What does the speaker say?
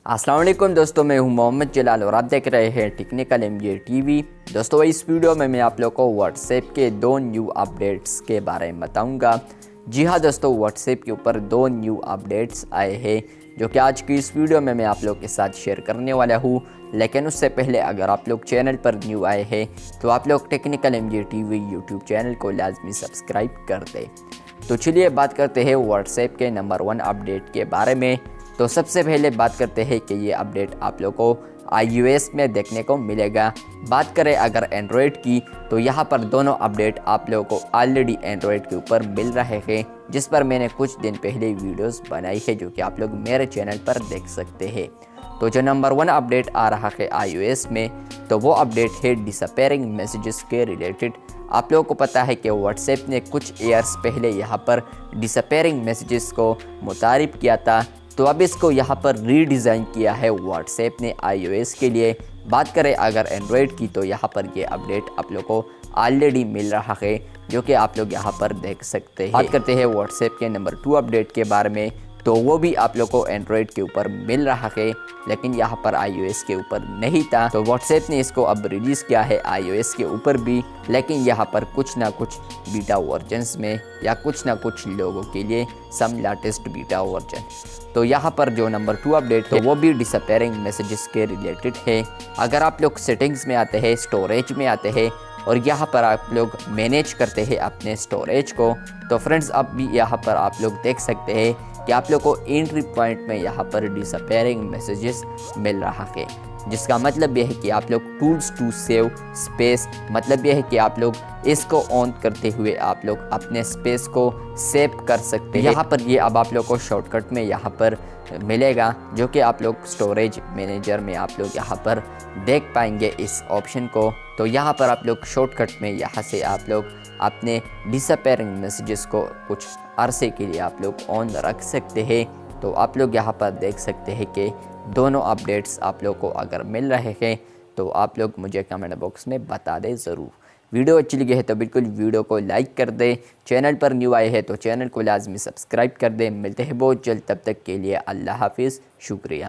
अस्सलाम वालेकुम दोस्तों, मैं हूं मोहम्मद जलाल और आप देख रहे हैं टेक्निकल एमजे टीवी। दोस्तों, इस वीडियो में मैं आप लोग को व्हाट्सएप के दो न्यू अपडेट्स के बारे में बताऊंगा। जी हां दोस्तों, व्हाट्सएप के ऊपर दो न्यू अपडेट्स आए हैं जो कि आज की इस वीडियो में मैं आप लोग के साथ शेयर करने वाला हूं। लेकिन उससे पहले अगर आप लोग चैनल पर न्यू आए हैं तो आप लोग technical MJ TV YouTube channel को लाजमी सब्सक्राइब कर दें। तो चलिए बात करते हैं व्हाट्सएप के नंबर 1 अपडेट के बारे में। तो सबसे पहले बात करते हैं कि ये अपडेट आप लोगों को iOS में देखने को मिलेगा। बात करें अगर एंड्रॉयड की तो यहाँ पर दोनों अपडेट आप लोगों को ऑलरेडी एंड्रॉयड के ऊपर मिल रहे हैं, जिस पर मैंने कुछ दिन पहले वीडियोस बनाई है जो कि आप लोग मेरे चैनल पर देख सकते हैं। तो जो नंबर 1 अपडेट आ रहा है iOS में, तो वो अपडेट है डिसअपेयरिंग मैसेजेस के रिलेटेड। आप लोगों को पता है कि व्हाट्सएप ने कुछ ईयर्स पहले यहाँ पर डिसअपेयरिंग मैसेजेस को मुतारिफ किया था, तो अब इसको यहाँ पर रीडिज़ाइन किया है व्हाट्सएप ने iOS के लिए। बात करें अगर एंड्रॉयड की तो यहाँ पर ये अपडेट आप लोग को ऑलरेडी मिल रहा है जो कि आप लोग यहाँ पर देख सकते हैं। बात करते हैं व्हाट्सएप के नंबर 2 अपडेट के बारे में, तो वो भी आप लोग को एंड्रॉयड के ऊपर मिल रहा है लेकिन यहाँ पर iOS के ऊपर नहीं था। तो व्हाट्सएप ने इसको अब रिलीज़ किया है iOS के ऊपर भी, लेकिन यहाँ पर कुछ ना कुछ बीटा वर्जन्स में या कुछ ना कुछ लोगों के लिए सम लेटेस्ट बीटा वर्जन। तो यहाँ पर जो नंबर 2 अपडेट है वो भी डिसअपेयरिंग मैसेजेस के रिलेटेड है। अगर आप लोग सेटिंग्स में आते हैं, स्टोरेज में आते हैं और यहाँ पर आप लोग मैनेज करते हैं अपने स्टोरेज को, तो फ्रेंड्स अब भी यहाँ पर आप लोग देख सकते हैं कि आप लोग को एंट्री पॉइंट में यहाँ पर डिसअपेयरिंग मैसेजेस मिल रहा है, जिसका मतलब यह है कि आप लोग टूल्स टू सेव स्पेस, मतलब यह है कि आप लोग इसको ऑन करते हुए आप लोग अपने स्पेस को सेव कर सकते हैं। यहाँ पर ये अब आप लोग को शॉर्टकट में यहाँ पर मिलेगा जो कि आप लोग स्टोरेज मैनेजर में आप लोग यहाँ पर देख पाएंगे इस ऑप्शन को। तो यहाँ पर आप लोग शॉर्टकट में यहाँ से आप लोग अपने डिसअपेयरिंग मैसेजेस को कुछ अरसे के लिए आप लोग ऑन रख सकते हैं। तो आप लोग यहाँ पर देख सकते हैं कि दोनों अपडेट्स आप लोग को अगर मिल रहे हैं तो आप लोग मुझे कमेंट बॉक्स में बता दें ज़रूर। वीडियो अच्छी लगी है तो बिल्कुल वीडियो को लाइक कर दें। चैनल पर न्यू आए हैं तो चैनल को लाजमी सब्सक्राइब कर दें। मिलते हैं बहुत जल्द, तब तक के लिए अल्लाह हाफिज़, शुक्रिया।